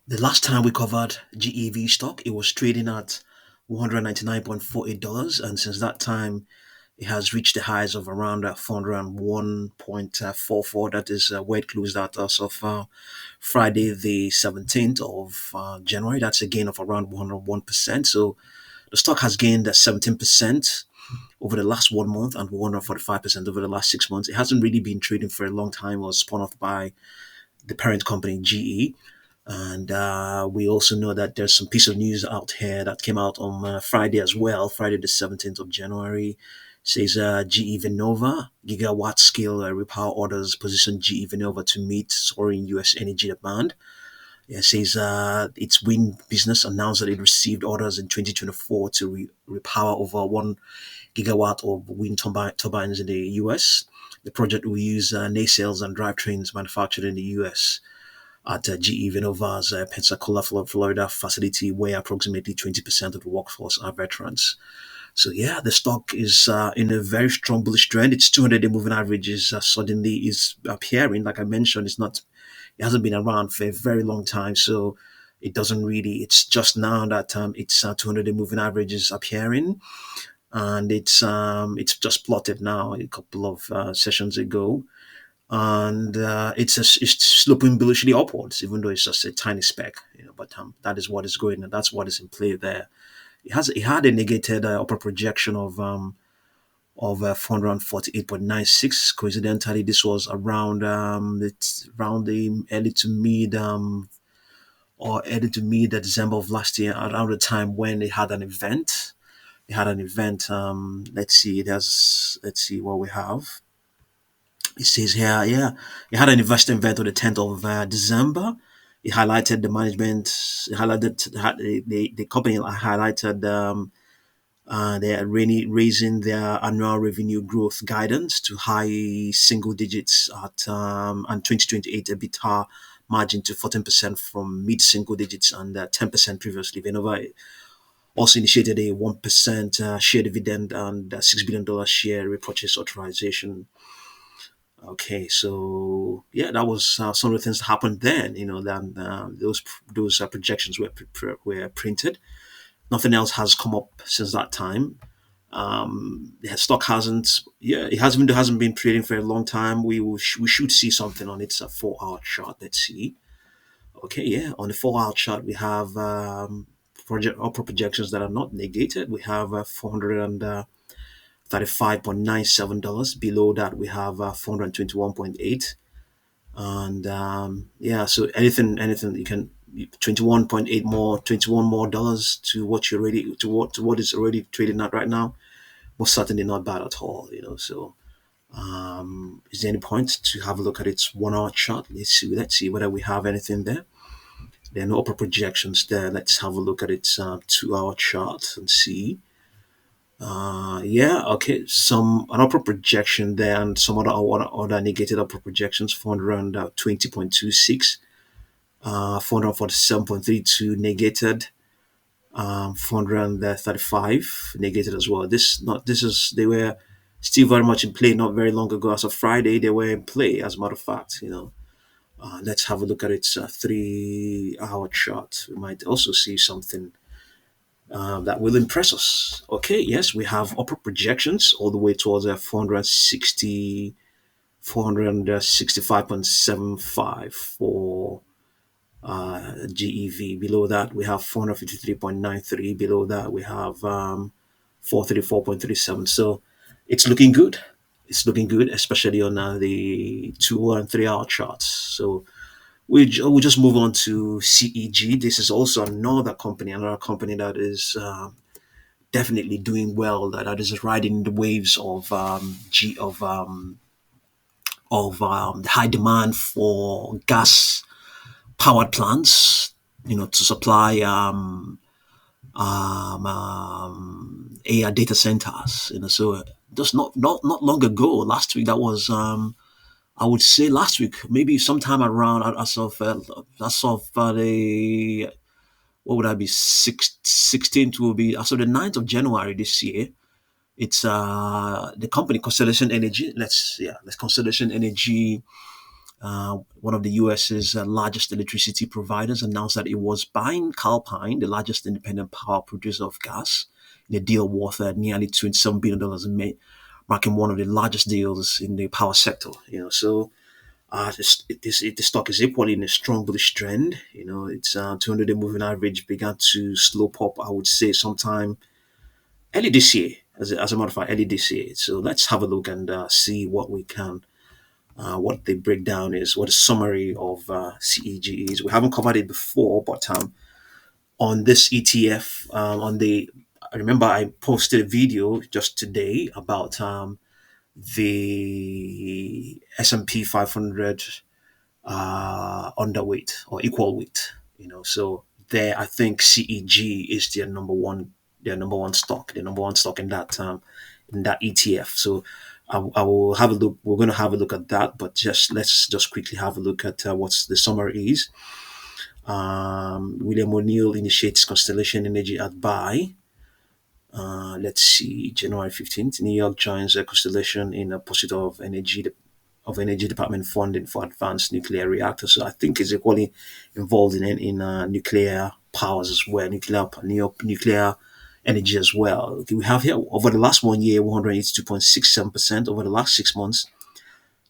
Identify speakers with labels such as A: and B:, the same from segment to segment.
A: The last time we covered GEV stock, it was trading at $199.48, and since that time, it has reached the highs of around 401.44. That is where it closed out as of Friday, the 17th of January. That's a gain of around 101%. So the stock has gained 17% over the last 1 month and 145% over the last 6 months. It hasn't really been trading for a long time. It was spun off by the parent company, GE. And we also know that there's some piece of news out here that came out on Friday as well, Friday the 17th of January. Says GE Vernova, gigawatt scale repower orders position GE Vernova to meet soaring US energy demand. It says its wind business announced that it received orders in 2024 to repower over 1 gigawatt of wind turbines in the US. The project will use nacelles and drivetrains manufactured in the US at GE Vernova's Pensacola, Florida facility, where approximately 20% of the workforce are veterans. So yeah, the stock is in a very strong bullish trend. Its 200-day moving average is suddenly is appearing. Like I mentioned, it hasn't been around for a very long time, so it doesn't really. It's just now that its 200-day moving average is appearing, and it's just plotted now a couple of sessions ago, and it's sloping bullishly upwards, even though it's just a tiny speck. But that is what is going, and that's what is in play there. It had a negated upper projection of 448.96. Coincidentally, this was around the early to mid December of last year, around the time when they had an event. They had an event. Let's see. Let's see what we have. It says here, yeah, it had an investor event on the 10th of December. It highlighted the management. It highlighted the company highlighted they are really raising their annual revenue growth guidance to high single digits at and 2028 EBITDA margin to 14% from mid single digits and 10% previously. Venova also initiated a 1% share dividend and $6 billion share repurchase authorization. Okay, so yeah, that was some of the things that happened then. That those projections were printed. Nothing else has come up since that time. The stock hasn't, yeah, it hasn't been trading for a long time. We should see something on its 4 hour chart. Let's see. Okay, yeah, on the 4 hour chart we have project upper projections that are not negated. We have 435.97 dollars. Below that we have 421.8, and yeah, so anything you can 21.8 more, 21 more dollars to what you already to what is already trading at right now, most certainly not bad at all. So is there any point to have a look at its 1 hour chart? Let's see whether we have anything there. There are no upper projections there. Let's have a look at its 2 hour chart and see. Yeah, okay. Some an upper projection there, and some other negative upper projections. 420.26, 447.32 negated, 435 negated as well. They were still very much in play not very long ago. As of Friday, they were in play. As a matter of fact, let's have a look at its 3 hour chart. We might also see something that will impress us. Okay, yes, we have upper projections all the way towards 465.75 for GEV. Below that, we have 453.93. Below that, we have 434.37. So it's looking good. It's looking good, especially on the 2 and 3 hour charts. So we'll just move on to CEG. This is also another company that is definitely doing well. That is riding the waves of the high demand for gas powered plants. To supply AI data centers. So just not long ago, last week, that was I would say last week, maybe sometime around the what would I be 16th will be as of the 9th of January this year. It's the company Constellation Energy. Let's Constellation Energy one of the US's largest electricity providers, announced that it was buying Calpine, the largest independent power producer of gas, in a deal worth nearly $27 billion in May, marking one of the largest deals in the power sector. So the stock is equally in a strong bullish trend. Its 200-day moving average began to slope up, I would say, sometime early this year. As a matter of fact, early this year. So let's have a look and see what the breakdown is, what the summary of CEG is. We haven't covered it before, but on this ETF, I remember I posted a video just today about the S&P 500 underweight or equal weight. So there, I think CEG is their number one stock, in that ETF. So I will have a look. We're going to have a look at that, but let's just quickly have a look at what's the summary is. William O'Neill initiates Constellation Energy at buy. Let's see, January 15th, New York joins Constellation in a pursuit of energy department funding for advanced nuclear reactors. So I think it's equally involved in nuclear powers as well, nuclear energy as well. Okay, we have here over the last 1 year, 182.67%. Over the last 6 months,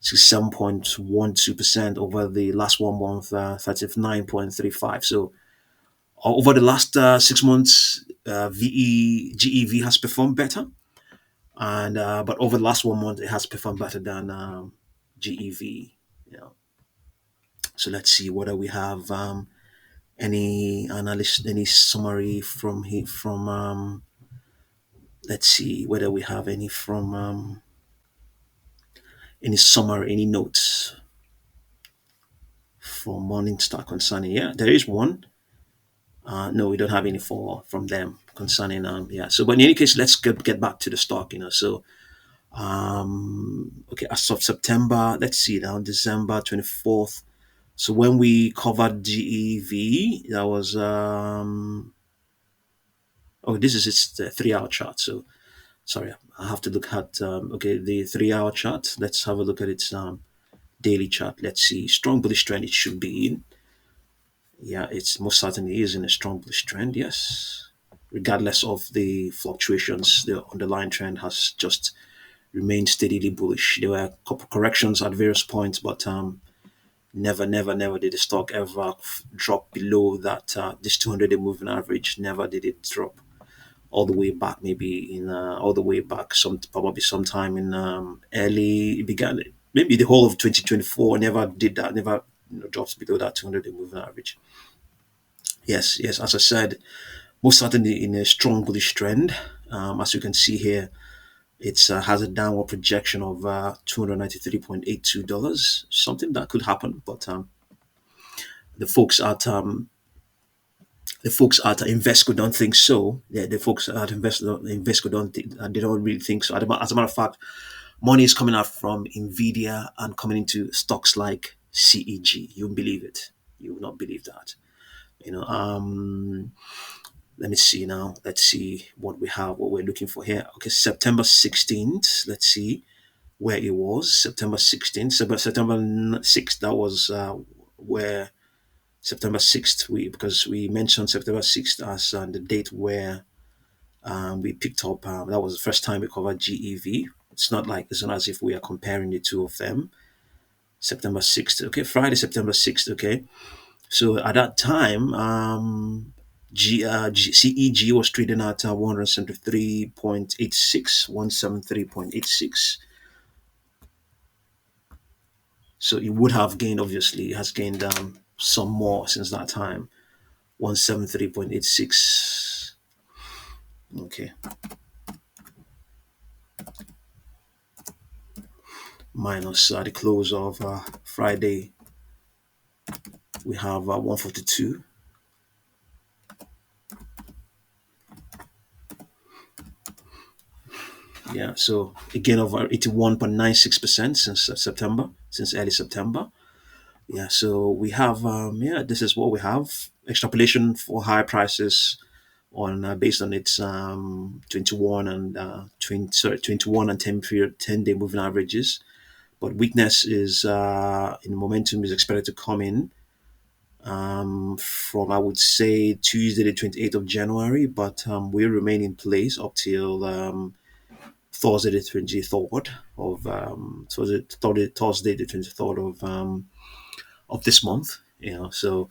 A: 67.12%. Over the last 1 month, 39.35. So over the last 6 months, GEV has performed better, and but over the last 1 month, it has performed better than GEV. You know. So let's see whether we have any analysis, any summary from. Let's see whether we have any from any summary, any notes from Morningstar concerning. Yeah, there is one. No, we don't have any from them concerning. Yeah. So, but in any case, let's get back to the stock. So, okay, as of September, let's see now, December 24th. So when we covered GEV, that was this is its 3 hour chart. So sorry, I have to look at okay, the 3 hour chart. Let's have a look at its daily chart. Let's see, strong bullish trend it should be in. Yeah, it's most certainly is in a strong bullish trend. Yes, regardless of the fluctuations, the underlying trend has just remained steadily bullish. There were a couple corrections at various points, but never did the stock ever drop below that this 200-day moving average. Never did it drop all the way back. Maybe in all the way back, probably sometime in early, it began maybe the whole of 2024. Never did that. Never drops below that 200-day moving average. Yes. As I said, most certainly in a strong bullish trend. As you can see here, it has a downward projection of $293.82. Something that could happen, but the folks at Invesco don't think so. Yeah, the folks at Invesco don't think, they don't really think so. As a matter of fact, money is coming out from NVDA and coming into stocks like CEG. You won't believe it. You will not believe that. Let me see now. Let's see what we have, what we're looking for here. Okay, September 16th. Let's see where it was. September 16th. So, but September 6th, that was where September 6th, because we mentioned September 6th as the date where we picked up. That was the first time we covered GEV. It's not as if we are comparing the two of them. September 6th. Okay, Friday, September 6th. Okay. So at that time, CEG was trading at 173.86, 173.86. So it would have gained, obviously, it has gained some more since that time, 173.86. Okay. Minus the close of Friday, we have 142. Yeah, so a gain of 81.96% since early September. Yeah, so we have, this is what we have. Extrapolation for higher prices on based on its 21 and 10 day moving averages. but weakness is in momentum is expected to come in from, I would say, Tuesday the 28th of January, but will remain in place up till Thursday the 23rd of Thursday the 23rd of this month. So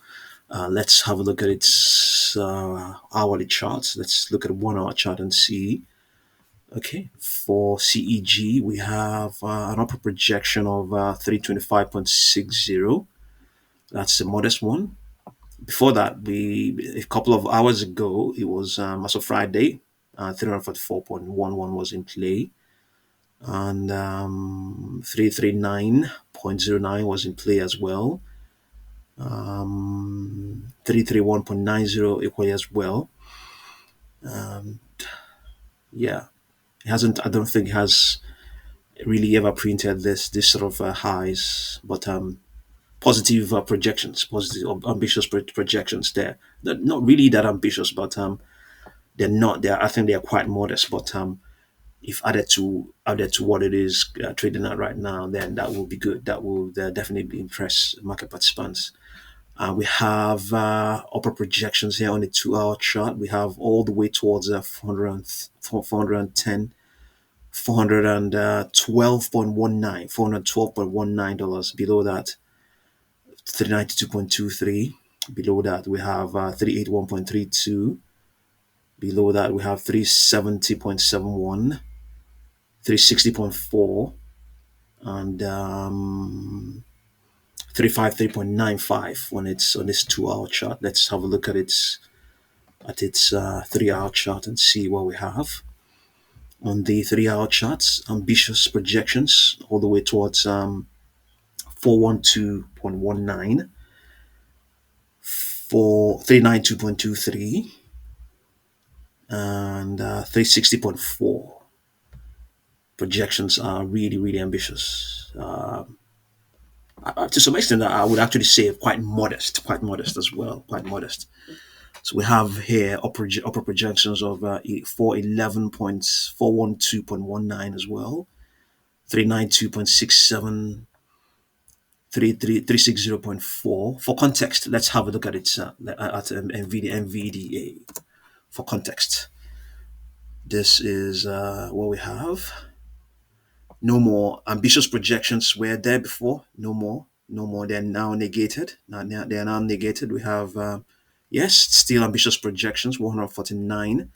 A: let's have a look at its hourly charts. Let's look at 1 hour chart and see. Okay, for CEG, we have an upper projection of 325.60. That's a modest one. Before that, a couple of hours ago, it was as of Friday, 344.11 was in play, and 339.09 was in play as well. 331.90 equally as well. Yeah, it hasn't. I don't think it has really ever printed this sort of highs, but positive projections, positive ambitious projections there. Not really that ambitious, but they're not. They I think they are quite modest, but if added to what it is trading at right now, then that will be good. That will definitely impress market participants. We have upper projections here on the 2 hour chart. We have all the way towards 410, $412.19 below that, 392.23. Below that, we have 381.32. Below that, we have 370.71, 360.4, and 353.95 when it's on this 2 hour chart. Let's have a look at its 3 hour chart and see what we have. On the 3 hour charts, ambitious projections all the way towards 412.19, for 392.23, and 360.4. Projections are really, really ambitious. To some extent, I would actually say quite modest as well, quite modest. So we have here upper projections of 412.19 as well, 392.67, 360.4. For context, let's have a look at its at NVDA. For context, this is what we have. No more ambitious projections were there before. No more. No more. They're now negated. They are now negated. We have yes, still ambitious projections. 149.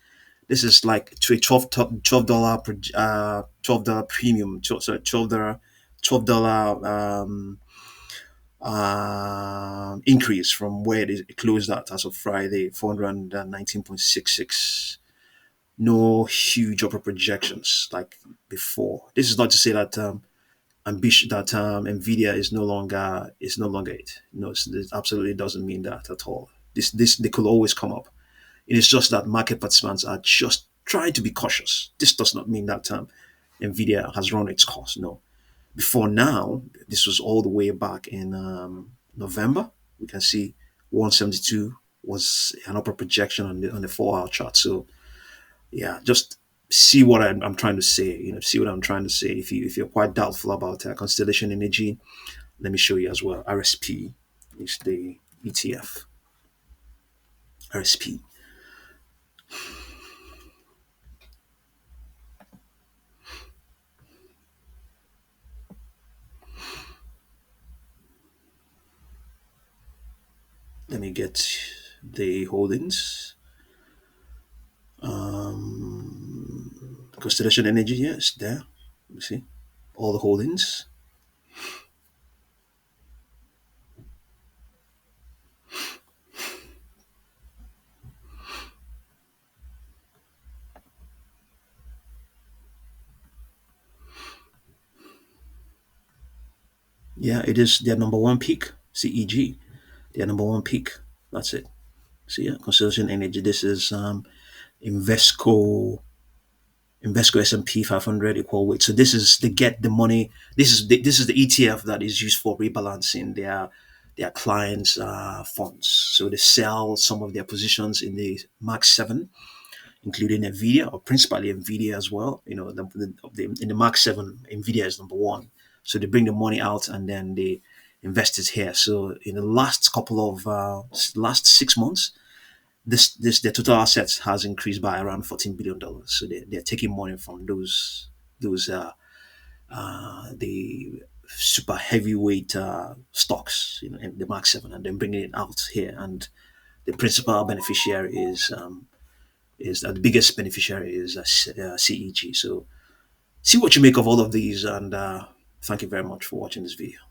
A: This is like to a $12 premium. Sorry, $12 increase from where it closed at as of Friday. 419.66. No huge upper projections like before. This is not to say that ambition that Nvidia is no longer it. No, it absolutely doesn't mean that at all. This they could always come up. It is just that market participants are just trying to be cautious. This does not mean that Nvidia has run its course. No. Before now, this was all the way back in November. We can see 172 was an upper projection on the 4 hour chart. So yeah, just see what I'm trying to say. See what I'm trying to say. If you're quite doubtful about Constellation Energy, let me show you as well. RSP is the ETF. RSP. Let me get the holdings. Constellation Energy, yes, there. You see all the holdings. Yeah, it is their number one peak. CEG, their number one peak. That's it. See, yeah, Constellation Energy. This is Invesco S&P 500 equal weight. So this is they get the money. This is the ETF that is used for rebalancing their clients' funds. So they sell some of their positions in the Mark 7, including Nvidia, or principally Nvidia as well. In the Mark 7, Nvidia is number one. So they bring the money out and then they invest it here. So in the last couple of last 6 months, this their total assets has increased by around $14 billion. So they're taking money from those the super heavyweight stocks, in the Mark 7, and then bringing it out here. And the principal beneficiary is the biggest beneficiary is CEG. So see what you make of all of these, and thank you very much for watching this video.